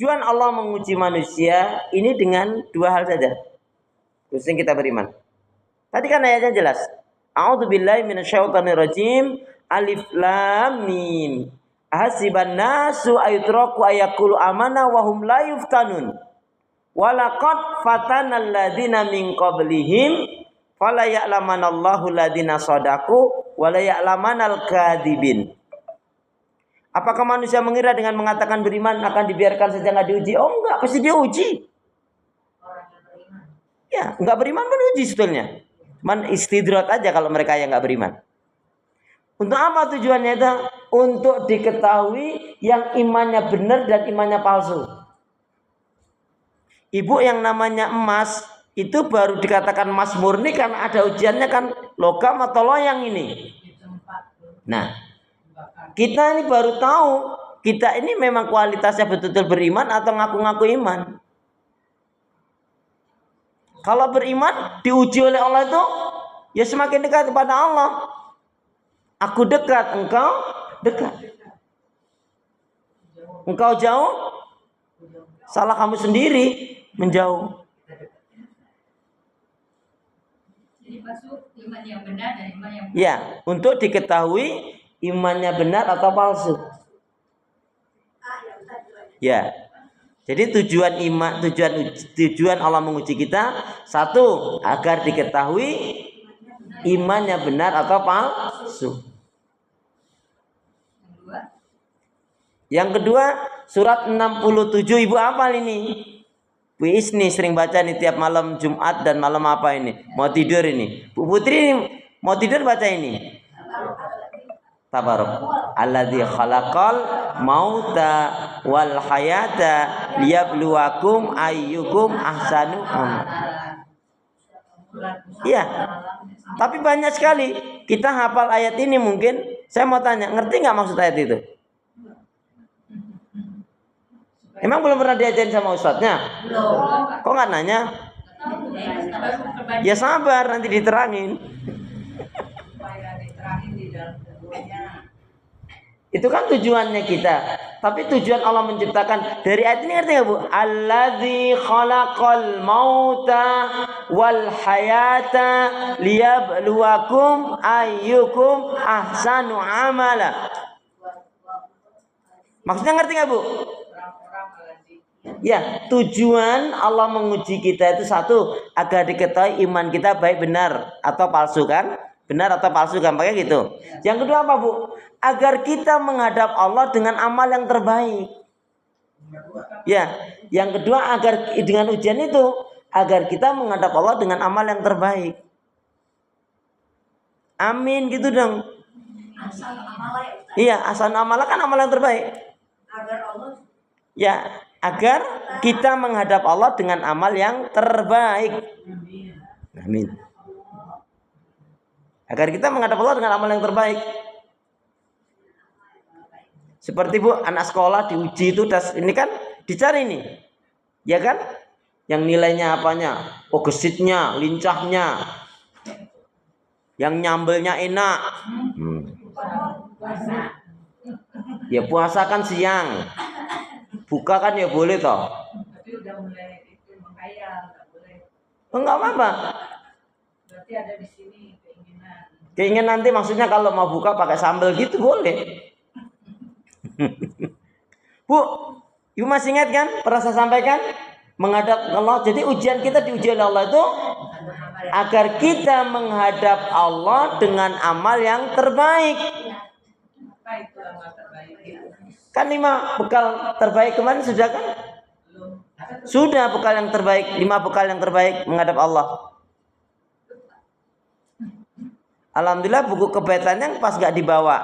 Tujuan Allah menguji manusia ini dengan dua hal saja. Terus yang kita beriman. Tadi kan ayatnya jelas. A'udzubillahi minasyaitonirrajim. Alif lam mim. Hasiban nasu ayutraku ayakulu amana wa hum la yuftanun. Walaqad fatanal ladzina min qablihim fala ya'lamanallahu ladzina shadaqu wa la ya'lamanal kadzibin. Apakah manusia mengira dengan mengatakan beriman akan dibiarkan saja enggak diuji? Oh enggak, pasti diuji. Ya, enggak beriman pun diuji sebetulnya. Man istidrat aja kalau mereka yang enggak beriman. Untuk apa tujuannya itu? Untuk diketahui yang imannya benar dan imannya palsu. Ibu yang namanya emas itu baru dikatakan emas murni karena ada ujiannya kan logam atau loyang ini. Nah, kita ini baru tahu kita ini memang kualitasnya betul-betul beriman atau ngaku-ngaku iman. Kalau beriman diuji oleh Allah itu ya semakin dekat kepada Allah. Aku dekat, engkau dekat. Engkau jauh, salah kamu sendiri menjauh. Jadi masuk iman yang benar dan iman yang palsu. Ya, untuk diketahui imannya benar atau palsu. Ya. Jadi tujuan Allah menguji kita satu agar diketahui imannya benar atau palsu. Yang kedua, surat 67 Ibu hafal ini. Bu Isni sering baca nih tiap malam Jumat dan malam apa ini? Mau tidur ini. Bu Putri mau tidur baca ini. Tabarok. Alladzi khalaqal mauta wal hayata liyabluwakum ayyukum ahsanu amala. Iya. Tapi banyak sekali kita hafal ayat ini mungkin. Saya mau tanya, ngerti nggak maksud ayat itu? Emang belum pernah diajarin sama ustadznya? Belum. Kok nggak nanya? Ya sabar, nanti diterangin. Itu kan tujuannya kita. Tapi tujuan Allah menciptakan dari ayat ini ngerti nggak Bu? Alladzi khalaqal mauta wal hayata liyabluwakum ayyukum ahsanu amala. Maksudnya ngerti nggak Bu? Ya, tujuan Allah menguji kita itu satu agar diketahui iman kita baik benar atau palsu kan? Benar atau palsu gampangnya gitu. Yang kedua apa Bu? Agar kita menghadap Allah dengan amal yang terbaik. Ya, yang kedua agar dengan ujian itu agar kita menghadap Allah dengan amal yang terbaik. Amin gitu dong. Iya, asal amalah kan amal yang terbaik. Ya, agar kita menghadap Allah dengan amal yang terbaik. Amin. Agar kita menghadap Allah dengan amal yang terbaik. Seperti Bu, anak sekolah diuji itu ini kan dicari nih. Ya kan? Yang nilainya apanya? Oh, gesitnya, lincahnya. Yang nyambelnya enak. Ya puasa kan siang. Buka kan ya boleh toh. Tapi udah mulai itu menghayal, enggak boleh. Enggak apa-apa. Berarti ada di sini keinginan. Keinginan nanti maksudnya kalau mau buka pakai sambal gitu boleh. Bu, Ibu masih ingat kan? Pernah saya sampaikan menghadap Allah. Jadi ujian kita diuji oleh Allah itu agar kita menghadap Allah dengan amal yang terbaik. Apa itu amal terbaik? Kan 5 bekal terbaik kemarin sudah kan? Sudah bekal yang terbaik, 5 bekal yang terbaik menghadap Allah. Alhamdulillah buku kebaikannya pas gak dibawa.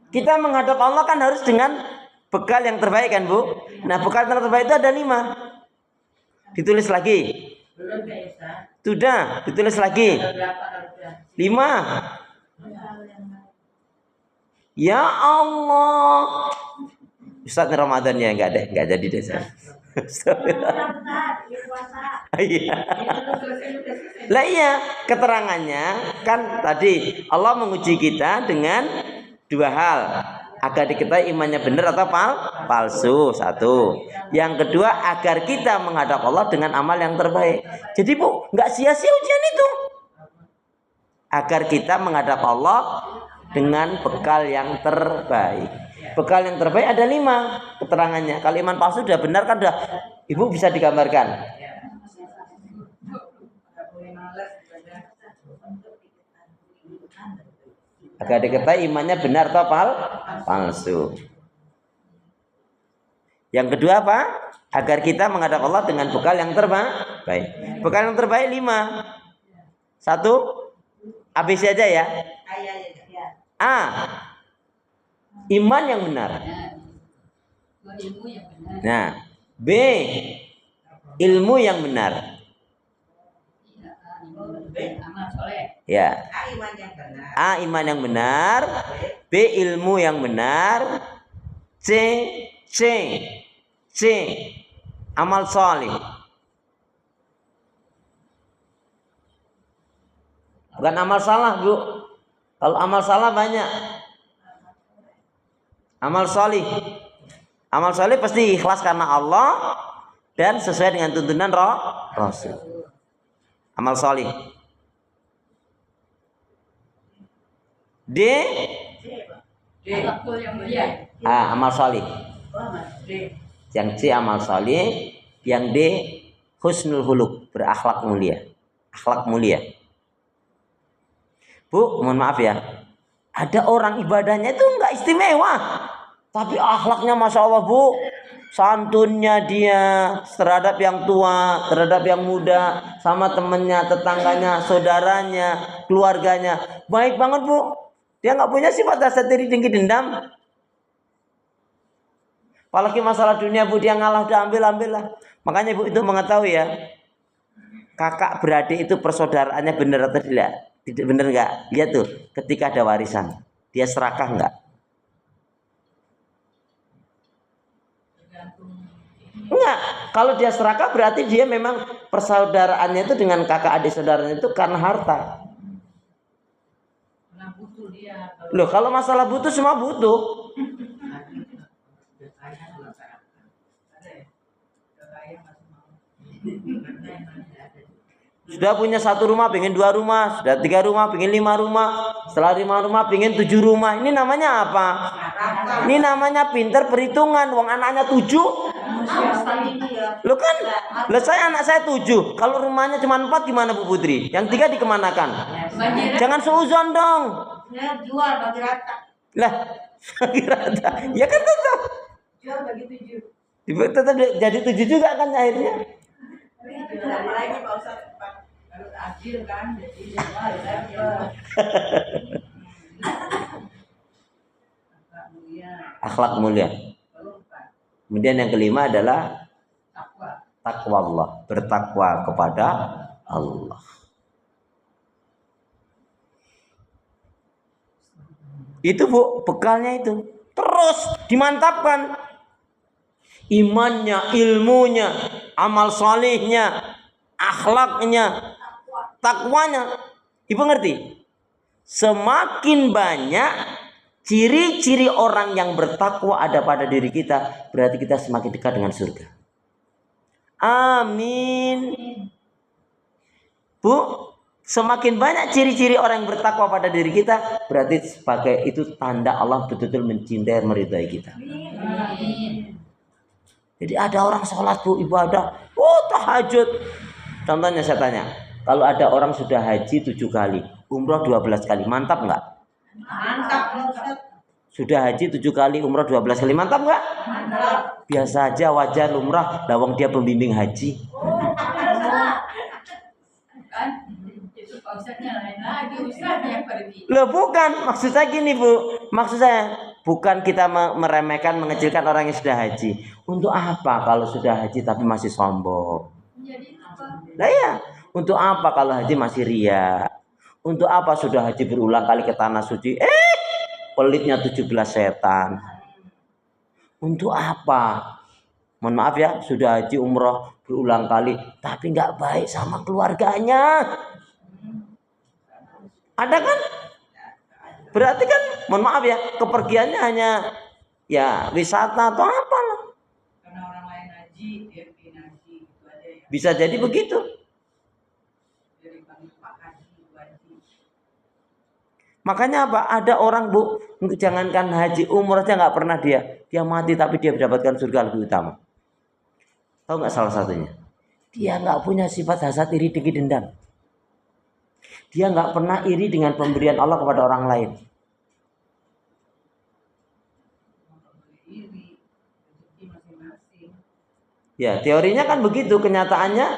Kita menghadap Allah kan harus dengan bekal yang terbaik kan Bu? Nah bekal yang terbaik itu ada 5. Ditulis lagi. Sudah, ditulis lagi. 5. Ya Allah. Ustaz Ramadan ya enggak jadi deh saya. Lah iya, keterangannya kan tadi Allah menguji kita dengan 2 hal agar diketahui imannya benar atau palsu. Satu. Yang kedua, agar kita menghadap Allah dengan amal yang terbaik. Jadi Bu, nggak sia-sia ujian itu. Agar kita menghadap Allah dengan bekal yang terbaik. Bekal yang terbaik ada 5 keterangannya. Kalau iman palsu sudah benar kan sudah Ibu bisa digambarkan. Agar diketahui imannya benar atau palsu. Yang kedua apa? Agar kita menghadap Allah dengan bekal yang terbaik. Bekal yang terbaik 5. 1, ABC aja ya. A. Iman yang benar. Nah, B. Ilmu yang benar. Ya. A. Iman yang benar. B. Ilmu yang benar. C. Amal soleh. Bukan amal salah, Bu. Kalau amal salah banyak. Amal soleh. Amal soleh pasti ikhlas karena Allah dan sesuai dengan tuntunan Rasul. Amal soleh. D. Amal soleh. Yang C amal soleh, yang D husnul huluk, berakhlak mulia. Akhlak mulia. Bu, mohon maaf ya. Ada orang ibadahnya itu enggak istimewa, tapi akhlaknya masya Allah Bu. Santunnya dia terhadap yang tua, terhadap yang muda, sama temannya, tetangganya, saudaranya, keluarganya, baik banget Bu. Dia nggak punya sifat dasar diri tinggi dendam. Apalagi masalah dunia Bu, dia ngalah udah ambil lah. Makanya Bu itu mengetahui ya, kakak beradik itu persaudaraannya benar atau tidak? Tidak benar nggak? Lihat tuh, ketika ada warisan, dia serakah nggak? Enggak. Kalau dia serakah berarti dia memang persaudaraannya itu dengan kakak adik saudaranya itu karena harta. Loh, kalau masalah butuh semua butuh. Sudah punya 1 rumah, pengen 2 rumah, sudah 3 rumah, pengen 5 rumah, setelah 5 rumah, pengen 7 rumah. Ini namanya apa? Ini namanya pinter perhitungan. Wong anaknya 7. Lo kan, anak saya 7. Kalau rumahnya cuma 4 gimana Bu Putri? Yang 3 dikemanakan? Jangan seuzon dong. Jual bagi rata. Lah, bagi rata. Ya kan tetap. Jual bagi 7. Tetap jadi 7 juga kan akhirnya. Lagi Pak Ustaz, harus adil kan, jadi akhlak mulia. Kemudian yang kelima adalah takwa Allah, bertakwa kepada Allah. Itu Bu, bekalnya itu terus dimantapkan. Imannya, ilmunya, amal solehnya, akhlaknya, takwanya. Ibu ngerti? Semakin banyak ciri-ciri orang yang bertakwa ada pada diri kita, berarti kita semakin dekat dengan surga. Amin. Bu, semakin banyak ciri-ciri orang yang bertakwa pada diri kita, berarti sebagai itu tanda Allah betul-betul mencintai, meridai kita. Amin. Jadi ada orang sholat Bu, ibadah, tahajud. Contohnya saya tanya, kalau ada orang sudah haji 7 kali, umroh 12 kali, mantap nggak? Mantap. Sudah haji 7 kali, umroh 12 kali, mantap nggak? Mantap. Biasa aja, wajar, lumrah, lawang dia pembimbing haji. Kan itu konsepnya lain lagi, Ustaz yang pergi. Loh bukan, maksud saya gini Bu, maksud saya bukan kita meremehkan, mengecilkan orang yang sudah haji. Untuk apa kalau sudah haji tapi masih sombong? Jadi apa? Nah ya, untuk apa kalau haji masih ria? Untuk apa sudah haji berulang kali ke tanah suci? Pelitnya 17 setan. Untuk apa? Mohon maaf ya, sudah haji umroh berulang kali tapi nggak baik sama keluarganya. Ada kan? Berarti kan, mohon maaf ya, kepergiannya hanya ya wisata atau apalah. Karena orang lain haji, dia bikin haji itu aja ya. Bisa jadi begitu. Dari Pak haji, haji. Makanya apa? Ada orang bu, jangankan haji, umur aja nggak pernah dia mati tapi dia mendapatkan surga lebih utama. Tahu nggak salah satunya? Dia nggak punya sifat hasad, iri, dengki, dendam. Dia nggak pernah iri dengan pemberian Allah kepada orang lain. Iri, rezeki masing-masing. Ya, teorinya kan begitu, kenyataannya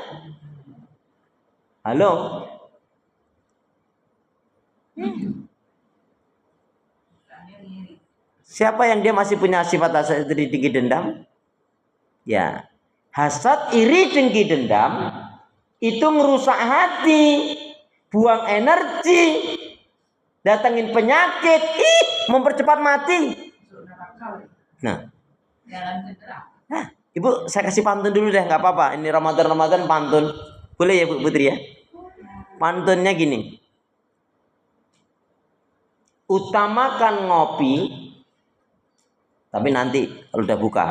halo. Siapa yang dia masih punya sifat hasad, iri, dengki, dendam? Ya, hasad, iri, dengki, dendam itu merusak hati, buang energi, datengin penyakit, mempercepat mati. Nah, Ibu, saya kasih pantun dulu deh, nggak apa-apa. Ini Ramadan pantun, boleh ya Bu Putri ya? Pantunnya gini: utamakan ngopi, tapi nanti kalau udah buka.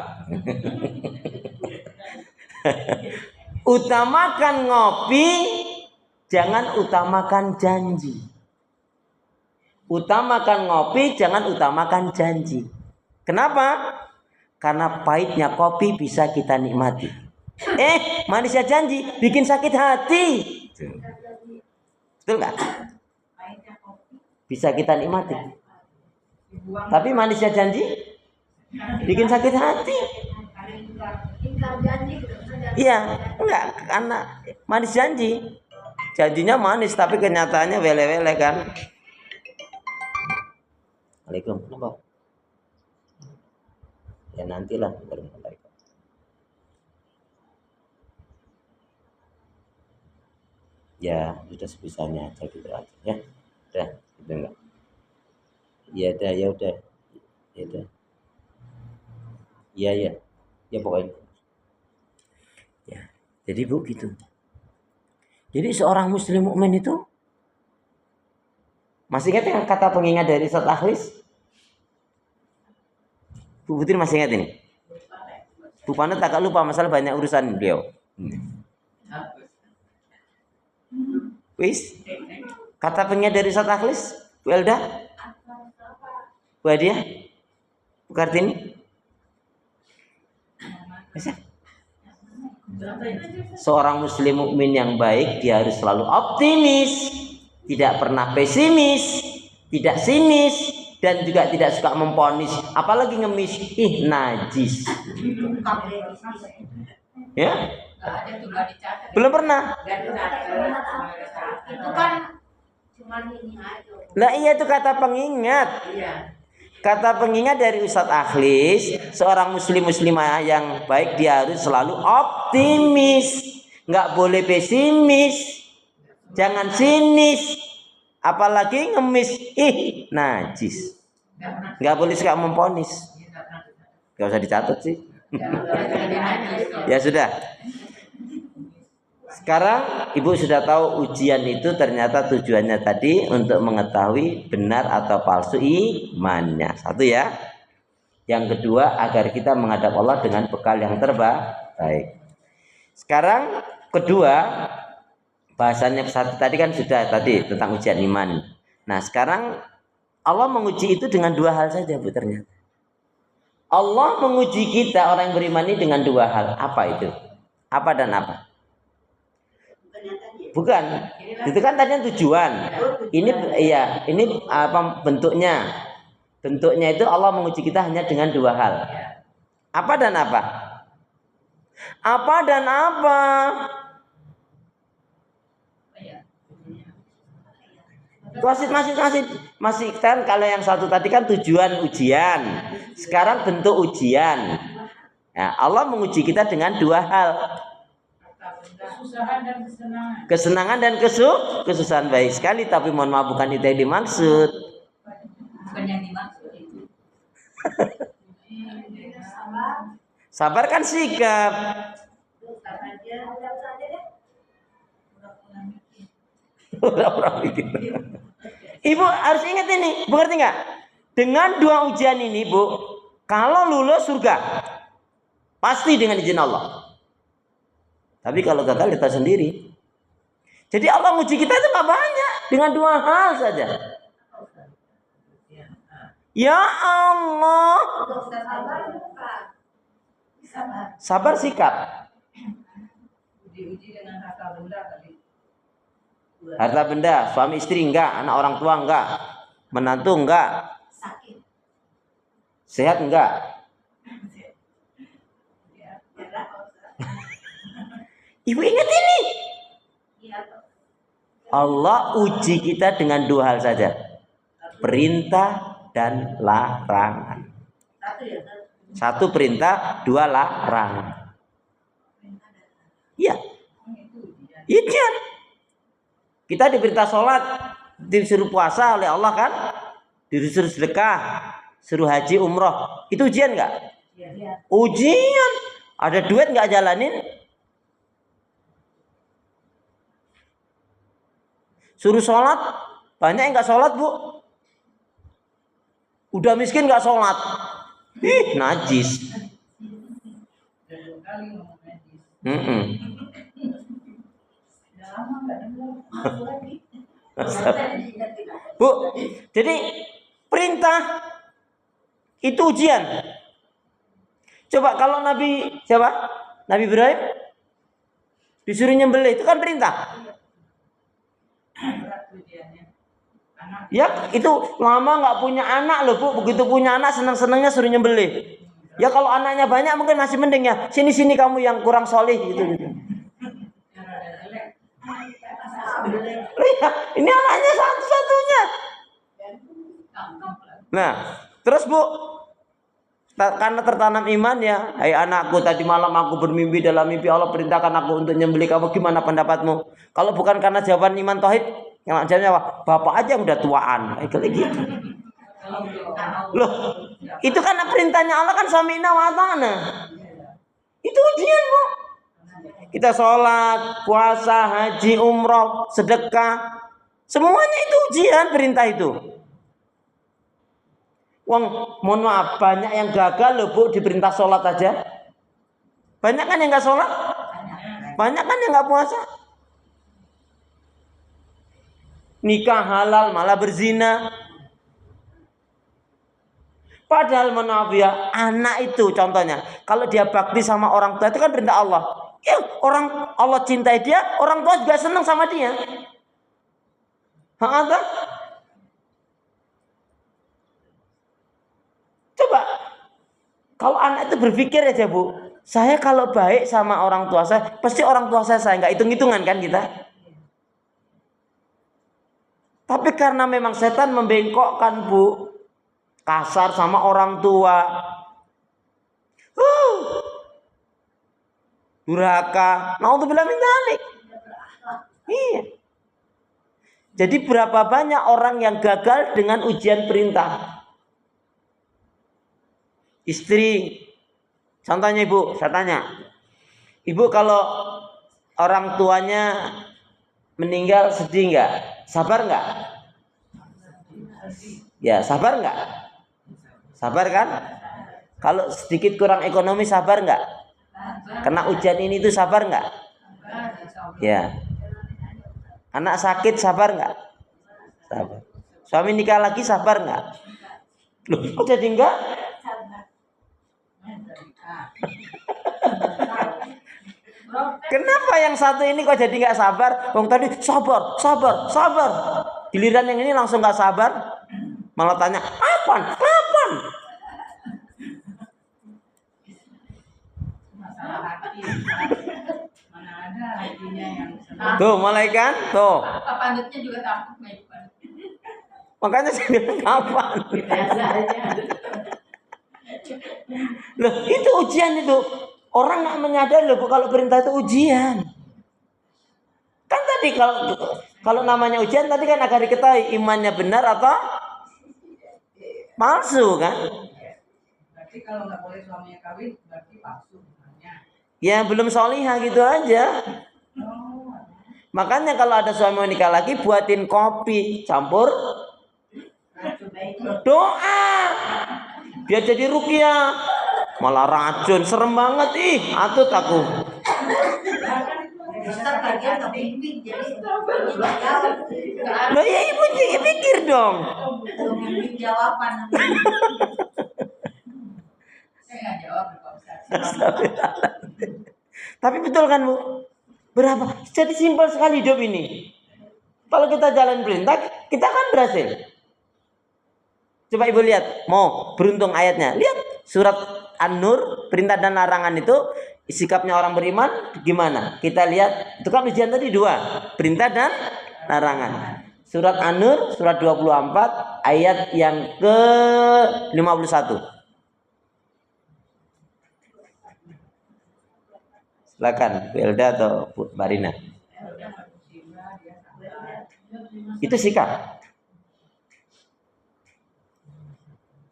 Utamakan ngopi, jangan utamakan janji. Utamakan ngopi, jangan utamakan janji. Kenapa? Karena pahitnya kopi bisa kita nikmati. Manisnya janji bikin sakit hati. Betul nggak? Bisa kita nikmati. Tapi manisnya janji bikin sakit hati. Iya, enggak, karena manis janji. Janjinya manis tapi kenyataannya wele-wele kan. Waalaikumsalam. Kenapa? Ya nantilah baru mulai. Ya sudah sebisanya aja gitu aja ya. Udah, gitu enggak? Ya udah, ya udah. Ya udah. Iya ya. Ya pokoknya. Ya. Jadi Bu gitu. Jadi seorang muslim mukmin itu masih ingat yang kata pengingat dari Ustaz Akhlis? Bu Putri masih ingat ini? Bu Panut agak lupa, masalah banyak urusan beliau. Wis, kata pengingat dari Ustaz Akhlis, Bu Elda, Bu Hadiah, Bu Kartini. Seorang muslim mukmin yang baik, dia harus selalu optimis, tidak pernah pesimis, tidak sinis, dan juga tidak suka memponis, apalagi ngemis, najis. Ya? Belum pernah. Itu kan cuma ini aja. Nah iya, itu kata pengingat. Kata pengingat dari Ustadz Akhlis, seorang muslimah yang baik dia harus selalu optimis, nggak boleh pesimis, jangan sinis, apalagi ngemis, najis. Nggak boleh suka memponis. Nggak usah dicatat sih. Ya sudah. Sekarang Ibu sudah tahu ujian itu ternyata tujuannya tadi untuk mengetahui benar atau palsu imannya. Satu ya. Yang kedua, agar kita menghadap Allah dengan bekal yang terbaik. Sekarang kedua, bahasannya satu tadi kan sudah tadi tentang ujian iman. Nah sekarang Allah menguji itu dengan dua hal saja Bu ternyata. Allah menguji kita orang yang beriman ini dengan dua hal. Apa itu? Apa dan apa? Bukan, itu kan tadinya tujuan. Ini iya, ini apa bentuknya? Bentuknya itu Allah menguji kita hanya dengan dua hal. Apa dan apa? Apa dan apa? Masih kan kalau yang satu tadi kan tujuan ujian. Sekarang bentuk ujian. Nah, Allah menguji kita dengan dua hal. Kesenangan dan kesusahan. Baik sekali, tapi mohon maaf bukan itu yang dimaksud. Bukan yang dimaksud itu. Sabar kan sikap. Ibu harus ingat ini, Bu, ngerti nggak? Dengan 2 ujian ini, Bu, kalau lulus surga, pasti dengan izin Allah. Tapi kalau gagal kita sendiri. Jadi Allah uji kita itu nggak banyak, dengan 2 hal saja. Ya Allah. Sabar sikap. Diuji dengan harta benda tadi. Harta benda, suami istri enggak, anak orang tua enggak, menantu enggak, Sakit. sehat enggak. Ibu ingat ini. Allah uji kita dengan 2 hal saja. Perintah dan larangan. 1 perintah, 2 larangan. Iya. Ujian. Kita diperintah sholat, disuruh puasa oleh Allah kan? Disuruh sedekah, suruh haji umroh. Itu ujian enggak? Ujian. Ada duit enggak jalanin? Suruh sholat, banyak yang enggak sholat, Bu. Udah miskin enggak sholat. Ih, najis. Bu, jadi perintah itu ujian. Coba kalau Nabi siapa? Nabi Ibrahim disuruh nyembelih, itu kan perintah. Ya, itu lama nggak punya anak loh, Bu. Begitu punya anak senang-senangnya suruh nyembelih. Ya kalau anaknya banyak mungkin masih mending ya. Sini kamu yang kurang solih gitu. Lihat, ini anaknya satu-satunya. Nah, terus Bu, karena tertanam iman ya, hai anakku, tadi malam aku bermimpi, dalam mimpi Allah perintahkan aku untuk nyembelih kamu, gimana pendapatmu? Kalau bukan karena jawaban iman tauhid, yang jawabnya apa? Bapak aja yang udah tuaan, kayak gitu. Loh, itu kan perintahnya Allah kan suamiina wa ta'ana. Itu ujian, Bu. Kita sholat, puasa, haji, umroh, sedekah, semuanya itu ujian perintah itu. Wong, mohon maaf, banyak yang gagal loh, Bu, di perintah sholat aja. Banyak kan yang nggak sholat? Banyak kan yang nggak puasa? Nikah halal malah berzina. Padahal mohon maaf ya, anak itu contohnya, kalau dia bakti sama orang tua itu kan perintah Allah. Ya, orang Allah cintai dia, orang tua juga senang sama dia. Ada? Coba, kalau anak itu berpikir aja, Bu, saya kalau baik sama orang tua saya, pasti orang tua saya nggak hitung-hitungan kan kita. Tapi karena memang setan membengkokkan, Bu, kasar sama orang tua, durhaka, naudzubillah min dzalik. Iya. Jadi berapa banyak orang yang gagal dengan ujian perintah? Istri, contohnya Ibu, saya tanya, Ibu kalau orang tuanya meninggal sedih nggak? Sabar nggak? Ya, sabar nggak? Sabar kan? Kalau sedikit kurang ekonomi sabar nggak? Kena ujian ini tuh sabar nggak? Ya. Anak sakit sabar nggak? Sabar. Suami nikah lagi sabar nggak? Loh, kok jadi enggak? Kenapa yang satu ini kok jadi nggak sabar? Wong tadi sabar. Giliran yang ini langsung nggak sabar, malah tanya, kapan? Masalah hati. Mana ada hatinya yang senang. Tuh, mulai kan? Tuh. Apa pandetnya juga takut nih. Makanya saya bilang kapan? Loh, itu ujian itu. Orang nggak menyadari loh kalau perintah itu ujian. Kan tadi kalau namanya ujian tadi kan agar diketahui imannya benar atau palsu kan? Berarti kalau nggak boleh suaminya kawin berarti palsu namanya. Ya belum solihah gitu aja. Makanya kalau ada suami nikah lagi buatin kopi campur Doa. Biar jadi ruqyah. Malah racun, serem banget ih, atut aku. Ustaz bagian kebimbing jadi nggak jawab. Nah ya ibu pikir dong. Kebimbing jawaban. Saya nggak jawab Pak Ustaz. Tapi betul kan Bu? Berapa? Jadi simpel sekali hidup ini. Kalau kita jalan perintah, kita akan berhasil. Coba ibu lihat, mau beruntung ayatnya. Lihat surat An-Nur, perintah dan larangan itu sikapnya orang beriman gimana? Kita lihat, itu kan ujian tadi 2, perintah dan larangan. Surat An-Nur, surat 24, ayat yang ke-51. Silakan, Bu Elda atau Bu Marina. Itu sikap.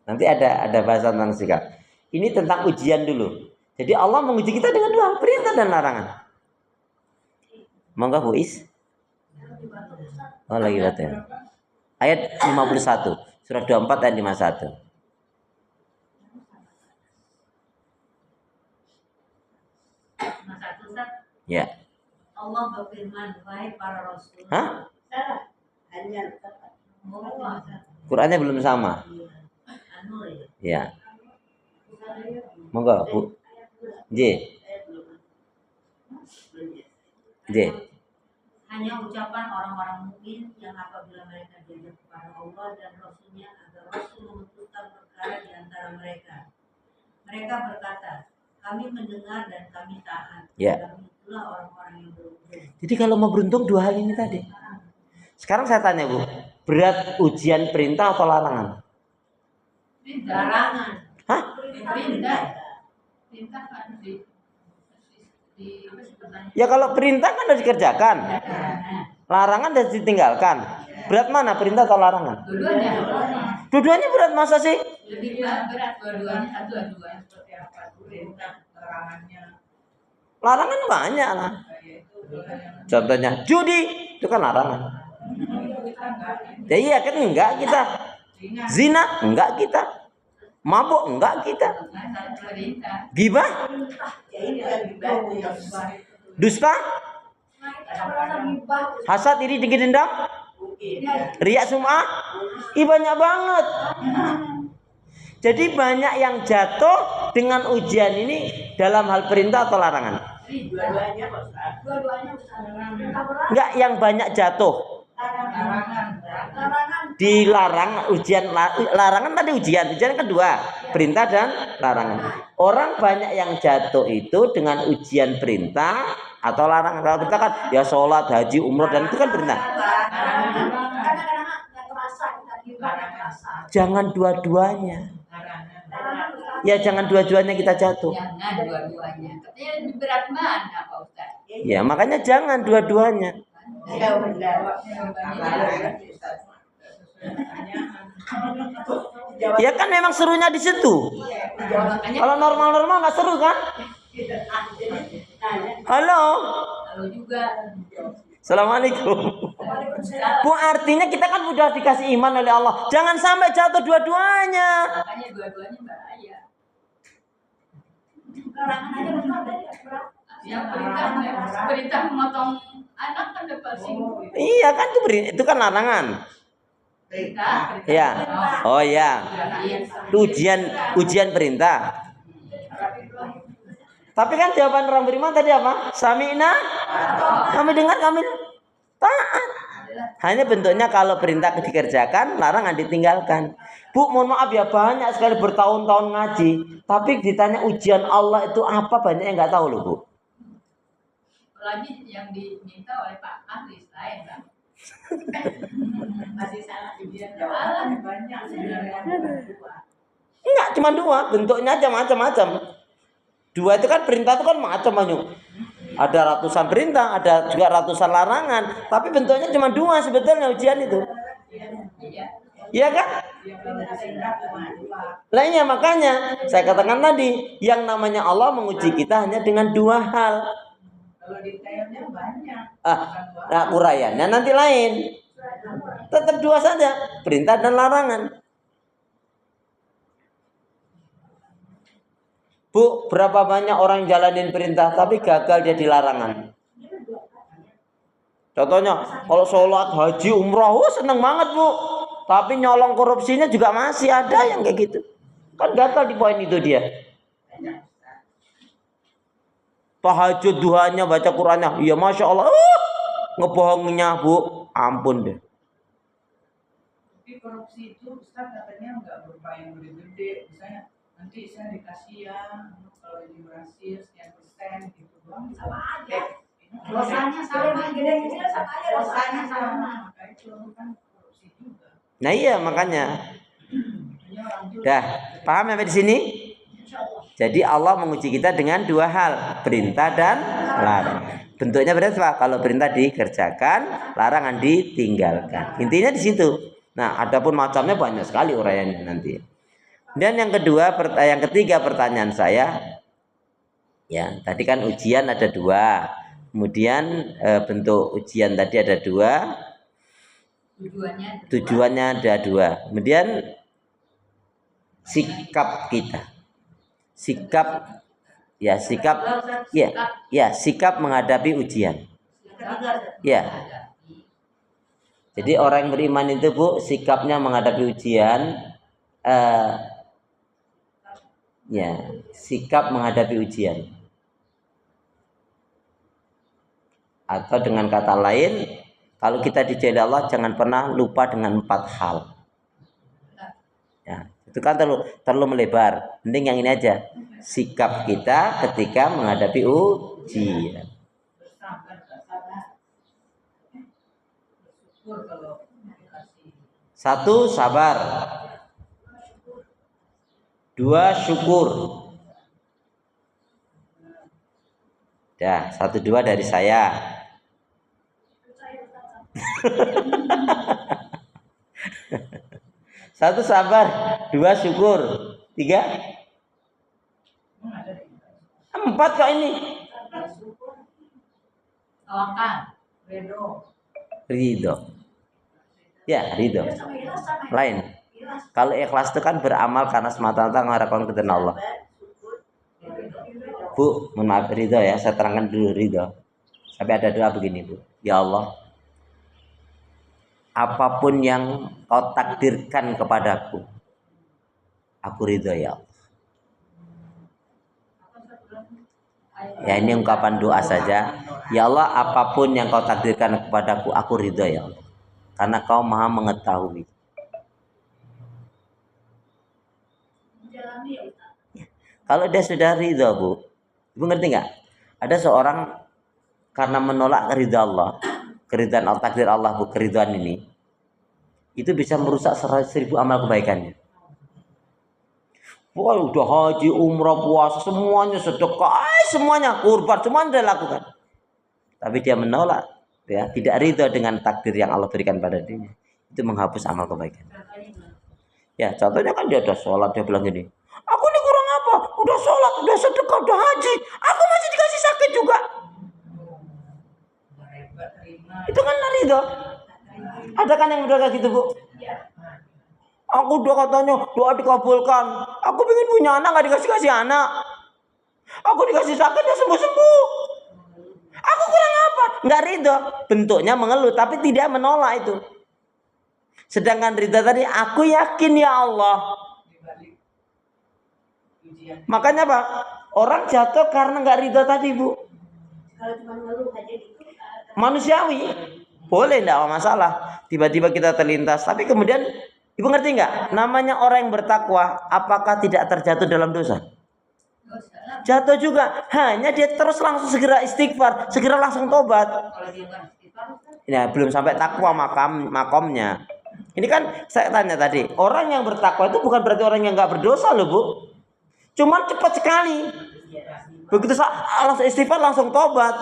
Nanti ada bahasa tentang sikap. Ini tentang ujian dulu. Jadi Allah menguji kita dengan 2, perintah dan larangan. Monggo Bu Is. Oh lagi baca. Ayat 51, surat 24 ayat 51. Ya. Allah berfirman, wahai para rasul. Hah? Hanya Qurannya belum sama. Ya. Monggo Bu. J. Hanya ucapan orang-orang mukmin yang apabila mereka diajak kepada Allah dan Rasulnya agar Rasul memutuskan perkara di antara mereka. Mereka berkata, kami mendengar dan kami taat. Ya. Dan itulah orang-orang yang beruntung. Jadi kalau mau beruntung 2 hal ini tadi. Sekarang saya tanya Bu, berat ujian perintah atau larangan? Larangan. Hah? Perintah. Perintah kan di Ya kalau perintah kan harus dikerjakan. Larangan harus ditinggalkan. Berat mana, perintah atau larangan? Dua-duanya. Dua-duanya berat, masa sih? Lebih berat dua-duanya, satu-duanya seperti apa? Perintah, larangannya. Larangan banyak lah. Contohnya judi, itu kan larangan. Ya iya kan enggak kita. Zina enggak kita. Mabuk enggak kita. Gibah? Dusta? Hasad, iri, dengki, dendam? Riya, sum'ah? Banyak banget. Jadi banyak yang jatuh dengan ujian ini dalam hal perintah atau larangan. Dua-duanya, Enggak, yang banyak jatuh. Dilarang ujian, larangan tadi ujian kedua, perintah dan larangan. Orang banyak yang jatuh itu dengan ujian perintah atau larangan. Kalau kita kan ya sholat, haji, umroh, dan itu kan perintah. Jangan dua-duanya. Ya jangan dua-duanya kita jatuh. Jangan dua-duanya. Katanya lebih berat mana Pak Ustaz? Ya makanya jangan dua-duanya. Ya kan memang serunya di situ. Kalau normal-normal nggak seru kan? Halo. Halo juga. Assalamualaikum. Bu, artinya kita kan udah dikasih iman oleh Allah. Jangan sampai jatuh dua-duanya. Makanya dua-duanya bahaya. Ya perintah memotong anak kan udah pasti. Iya kan itu kan larangan. Perintah. Ya. Oh ya. Itu ujian perintah. Tapi kan jawaban orang beriman tadi apa? Sami'na. Kami dengar, kami taat. Hanya bentuknya kalau perintah dikerjakan, larangan ditinggalkan. Bu, mohon maaf ya, banyak sekali bertahun-tahun ngaji, tapi ditanya ujian Allah itu apa, banyak yang nggak tahu loh Bu. Apalagi yang diminta oleh Pak Ahli lain kan. Masih salah ujian banyak sebenarnya. Enggak, cuma 2, bentuknya aja macam-macam. 2 itu kan perintah itu kan macam-macam. Ada ratusan perintah, ada juga ratusan larangan, tapi bentuknya cuma 2 sebetulnya ujian itu. Iya kan? Lainnya makanya saya katakan tadi, yang namanya Allah menguji kita hanya dengan 2 hal. Kalau detailnya banyak. Uraiannya nanti lain. Tetap 2 saja, perintah dan larangan. Bu, berapa banyak orang jalanin perintah tapi gagal dia di larangan? Contohnya, kalau sholat, haji, umroh, seneng banget bu. Tapi nyolong korupsinya juga masih ada yang kayak gitu. Kan gagal di poin itu dia. Tahajud duhanya, baca Qurannya, iya masya Allah. Ngebohongnya bu, ampun deh. Tapi korupsi itu Ustaz katanya nggak berupa yang gede-gede. Misalnya nanti saya dikasih ya kalau ini berhasil sekian persen gitu doang. Sama aja. Dosanya sama, gede-gede sama aja dosanya sama. Maka itu kan korupsi juga. Nah iya makanya. Dah, paham sampai di sini? Jadi Allah menguji kita dengan dua hal, perintah dan larang. Bentuknya berapa? Kalau perintah dikerjakan, larangan ditinggalkan. Intinya di situ. Nah, adapun macamnya banyak sekali uraiannya nanti. Dan yang ketiga pertanyaan saya, ya tadi kan ujian ada dua. Kemudian bentuk ujian tadi ada dua. Tujuannya ada dua. Kemudian sikap kita. Sikap menghadapi ujian. Ya. Jadi orang yang beriman itu bu, sikapnya menghadapi ujian, sikap menghadapi ujian. Atau dengan kata lain, kalau kita diuji Allah jangan pernah lupa dengan 4 hal. Ya, itu kan terlalu melebar. Mending yang ini aja. Sikap kita ketika menghadapi ujian. Satu, sabar. 2, syukur. Dah, 1, 2 dari saya. Satu, sabar. 2, syukur. 3, 4 kok ini. Ridho. Ya, ridho. Lain. Kalau ikhlas itu kan beramal karena semata-mata mengharapkan keridhaan Allah. Bu, mohon maaf, ridho ya, saya terangkan dulu ridho. Sampai ada doa begini bu. Ya Allah, apapun yang kau takdirkan kepadaku, aku ridho ya Allah. Ya ini ungkapan doa saja. Ya Allah, apapun yang kau takdirkan kepadaku, aku ridho ya Allah. Karena kau maha mengetahui. Kalau dia sudah ridho bu, ibu ngerti nggak? Ada seorang karena menolak ridha Allah, keridhaan Allah, takdir Allah bu, keridhaan ini, itu bisa merusak 100.000 amal kebaikannya. Wah udah haji, umrah, puasa, semuanya sedekah, semuanya kurban, semuanya dia lakukan. Tapi dia menolak, ya, tidak ridho dengan takdir yang Allah berikan pada dirinya. Itu menghapus amal kebaikan. Ya, contohnya kan dia udah sholat, dia bilang gini, aku ini kurang apa? Udah sholat, udah sedekah, udah haji, aku masih dikasih sakit juga. Itu kan ridho. Ada kan yang udah gitu bu? Aku udah katanya doa dikabulkan. Aku pengen punya anak, nggak dikasih anak. Aku dikasih sakit, ya sembuh. Aku kurang apa? Nggak ridho. Bentuknya mengeluh, tapi tidak menolak itu. Sedangkan ridho tadi, aku yakin ya Allah. Makanya Pak, orang jatuh karena nggak ridho tadi bu. Kalau cuma ngeluh aja gitu. Manusiawi, boleh nggak masalah. Tiba-tiba kita terlintas, tapi kemudian ibu ngerti nggak? Namanya orang yang bertakwa, apakah tidak terjatuh dalam dosa? Jatuh juga. Hanya dia terus langsung segera istighfar, segera langsung tobat. Ya belum sampai takwa makomnya. Ini kan saya tanya tadi, orang yang bertakwa itu bukan berarti orang yang nggak berdosa loh bu. Cuman cepat sekali. Begitu langsung istighfar langsung tobat.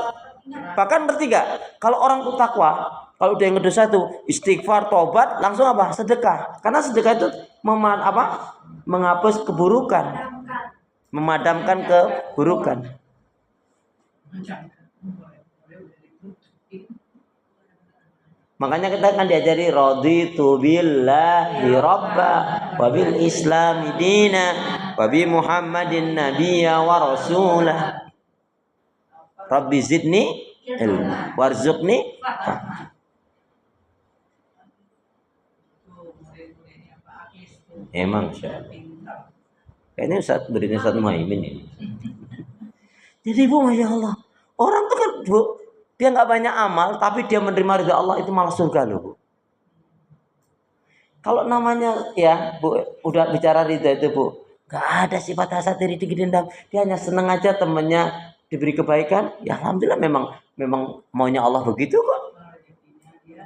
Bahkan ngerti gak? Kalau orang itu takwa, kalau dia yang ngedosa itu istighfar, tobat, langsung apa? Sedekah. Karena sedekah itu menghapus keburukan, memadamkan keburukan. Makanya kita kan diajari raditu billahi rabba wa bil islami dina wa bi Muhammadin nabiyya wa rasulah. Rabbi zidni ilma warzuqni fahma. Emang kayaknya beritanya Ustaz Muhaimin ini. Jadi Bu, Masya Allah, orang tuh kan Bu, dia nggak banyak amal, tapi dia menerima ridha Allah itu malah surga loh Bu. Kalau namanya ya Bu, udah bicara ridha itu Bu, nggak ada sifat hasad iri tinggi dendam. Dia hanya senang aja temennya diberi kebaikan. Ya Alhamdulillah memang maunya Allah begitu kok.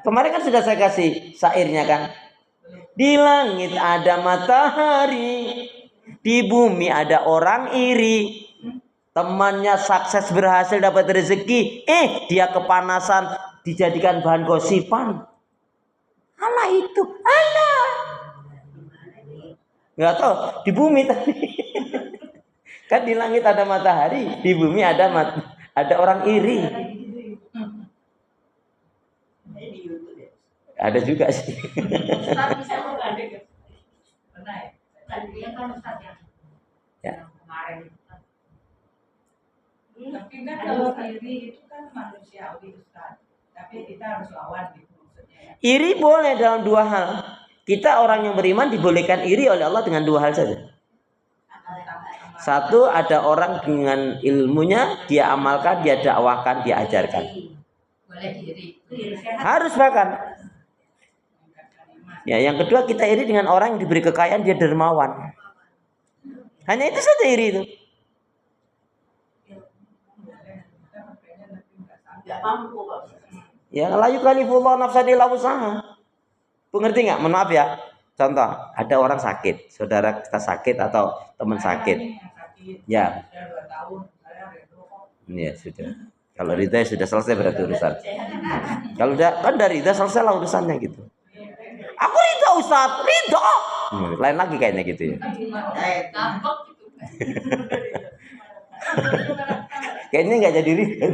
Kemarin kan sudah saya kasih syairnya kan. Di langit ada matahari, di bumi ada orang iri. Temannya sukses berhasil dapat rezeki, dia kepanasan dijadikan bahan gosipan. Alah itu, alah. Nggak tahu di bumi tadi. Kan di langit ada matahari, di bumi ada orang iri. Ada juga sih. Ya. Tapi kan kalau iri itu kan manusiawi Ustaz. Tapi kita harus lawan gitu maksudnya. Iri boleh dalam dua hal. Kita orang yang beriman dibolehkan iri oleh Allah dengan dua hal saja. Satu, ada orang dengan ilmunya dia amalkan, dia dakwahkan, dia ajarkan. Boleh iri. Harus bahkan. Ya, yang kedua kita iri dengan orang yang diberi kekayaan, dia dermawan. Hanya itu saja iri itu. Ya, la yukallifullahu nafsan illa wus'aha. Pengerti nggak? Mohon maaf ya. Contoh, ada orang sakit, saudara kita sakit atau teman sakit. Ya. Ya sudah. Kalau ridha sudah selesai berarti urusan. Kalau udah kan dari ridha selesai lah urusannya gitu. Aku ridha Ustaz, ridha. Lain lagi kayaknya gitu ya. Kayaknya nggak jadi ridha.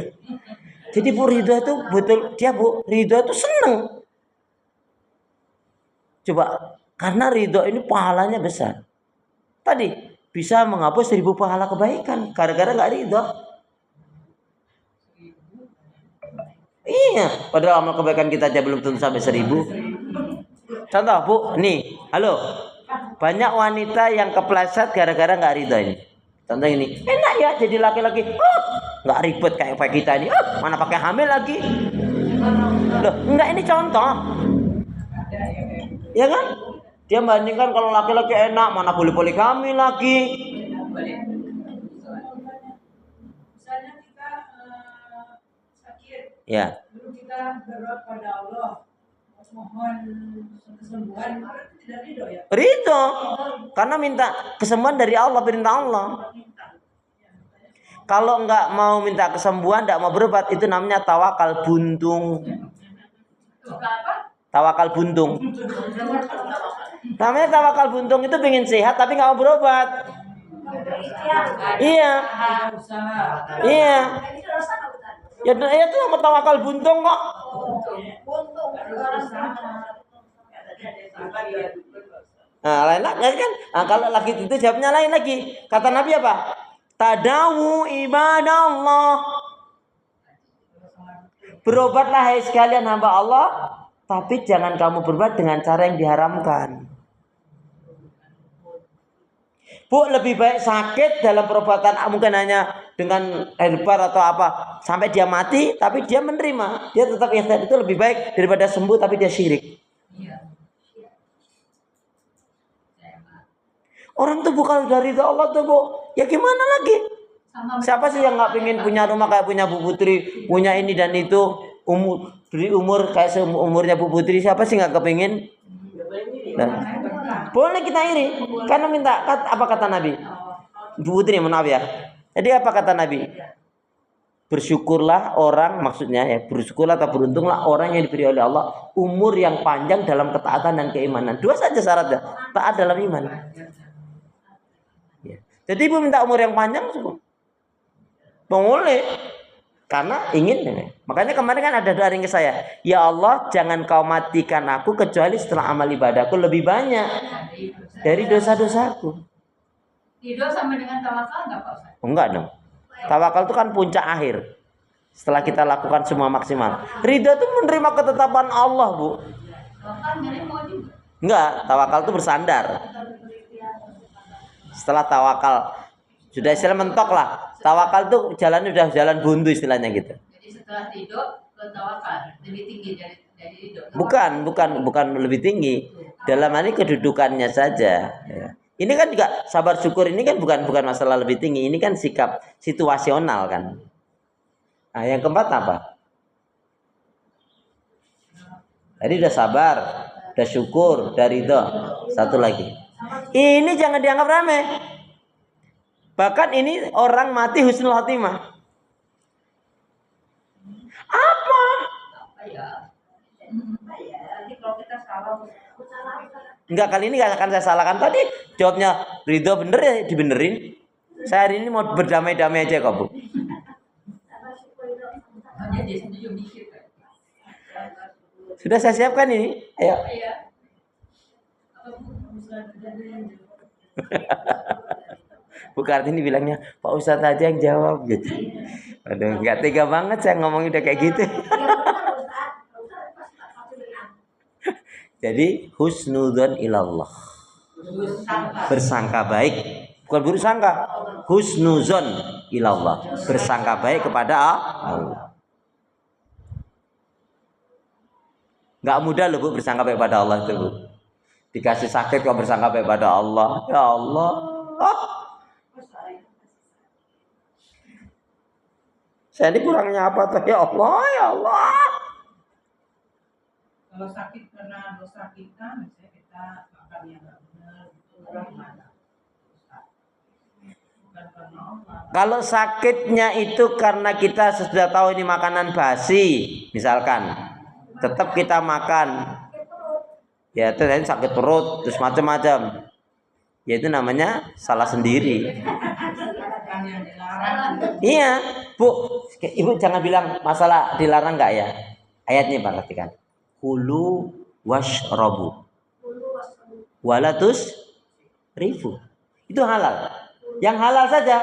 Jadi Bu ridha itu betul dia Bu ridha itu seneng. Coba karena ridha ini pahalanya besar. Tadi bisa menghapus 1000 pahala kebaikan gara-gara nggak ridha. Iya, padahal amal kebaikan kita aja belum tentu sampai 1000. Contoh Bu, nih, halo. Banyak wanita yang kepleset gara-gara nggak ridha ini. Contoh ini, enak ya jadi laki-laki, nggak ribet kayak kita ini, mana pakai hamil lagi. Loh, enggak ini contoh. Ya kan? Dia bandingkan kalau laki-laki enak, mana boleh poligami lagi. Misalnya kita sakit, Ya. lalu kita berdoa pada Allah, mohon kesembuhan, itu tidak ridho ya? Ridho, karena minta kesembuhan dari Allah, perintah Allah. Kalau enggak mau minta kesembuhan, enggak mau berobat, itu namanya tawakal buntung. Tawakal buntung. Namanya tawakal buntung itu pengen sehat tapi nggak mau berobat. Iya. Iya. Ya itu sama tawakal buntung kok. Nah, lain lagi kan? Nah, kalau lagi itu jawabnya lain lagi. Kata Nabi apa? Tadawu ibadallah. Berobatlah hai sekalian hamba Allah, tapi jangan kamu berbuat dengan cara yang diharamkan. Bu, lebih baik sakit dalam perobatan mungkin hanya dengan herbar atau apa sampai dia mati, tapi dia menerima, dia tetap ikhtiar, itu lebih baik daripada sembuh tapi dia syirik. Orang tuh bukan dari Allah tuh Bu, ya gimana lagi? Siapa sih yang nggak pengen punya rumah kayak punya Bu Putri, punya ini dan itu, beri umur kayak umurnya Bu Putri, siapa sih nggak kepingin? Nah, boleh kita iri, karena minta apa kata Nabi? Bu Putri, maaf ya. Jadi apa kata Nabi? Bersyukurlah orang, maksudnya ya, bersyukurlah atau beruntunglah orang yang diberi oleh Allah umur yang panjang dalam ketaatan dan keimanan. Dua saja syaratnya, taat dalam iman. Ya. Jadi Ibu minta umur yang panjang, boleh. Karena ingin. Makanya kemarin kan ada doa ring ke saya. Ya Allah, jangan kau matikan aku kecuali setelah amal ibadahku lebih banyak dari dosa-dosaku. Ridho sama dengan tawakal nggak Pak Ustaz? Enggak dong. Tawakal itu kan puncak akhir. Setelah kita lakukan semua maksimal. Ridho itu menerima ketetapan Allah, Bu. Tawakal nerimo juga. Enggak, tawakal itu bersandar. Setelah tawakal sudah istilah mentok lah. Tawakal itu jalannya udah jalan buntu istilahnya gitu. Jadi setelah ridho ke tawakal lebih tinggi dari ridho. Bukan lebih tinggi. Dalam hal ini kedudukannya saja. Ya. Ini kan juga sabar syukur ini kan bukan masalah lebih tinggi. Ini kan sikap situasional kan. Nah, yang keempat apa? Tadi udah sabar, udah syukur, udah ridho. Satu lagi. Ini jangan dianggap remeh. Bahkan ini orang mati husnul khotimah. Apa? Nanti kalau kita salah. Enggak, kali ini gak akan saya salahkan. Tadi jawabnya ridho bener ya dibenerin. Saya hari ini mau berdamai-damai aja kok, Bu. Sudah saya siapkan ini. Ayo. Bu Kartini bilangnya Pak Ustadz aja yang jawab gitu. Aduh, nggak tega banget saya ngomong udah kayak gitu. Jadi husnudzon ilallah. Bersangka baik, bukan buruk sangka. Husnudzon ilallah. Bersangka baik kepada Allah. Nggak mudah loh Bu bersangka baik pada Allah itu Bu. Dikasih sakit kok bersangka baik pada Allah. Ya Allah. Saya ini kurangnya apa tuh? Ya Allah, ya Allah. Kalau sakit karena dosa kita, misalnya kita makan yang nggak benar, itu gimana? Bukan karena Allah. Kalau sakitnya itu karena kita sudah tahu ini makanan basi, misalkan, tetap kita makan. Ya itu sakit perut, terus macam-macam. Ya itu namanya salah sendiri. Kan yang dilarang. Iya, Bu. Ibu jangan bilang masalah dilarang enggak ya. Ayatnya perhatikan. Kulu washrabu. Walatus rifu. Itu halal. Yang halal saja.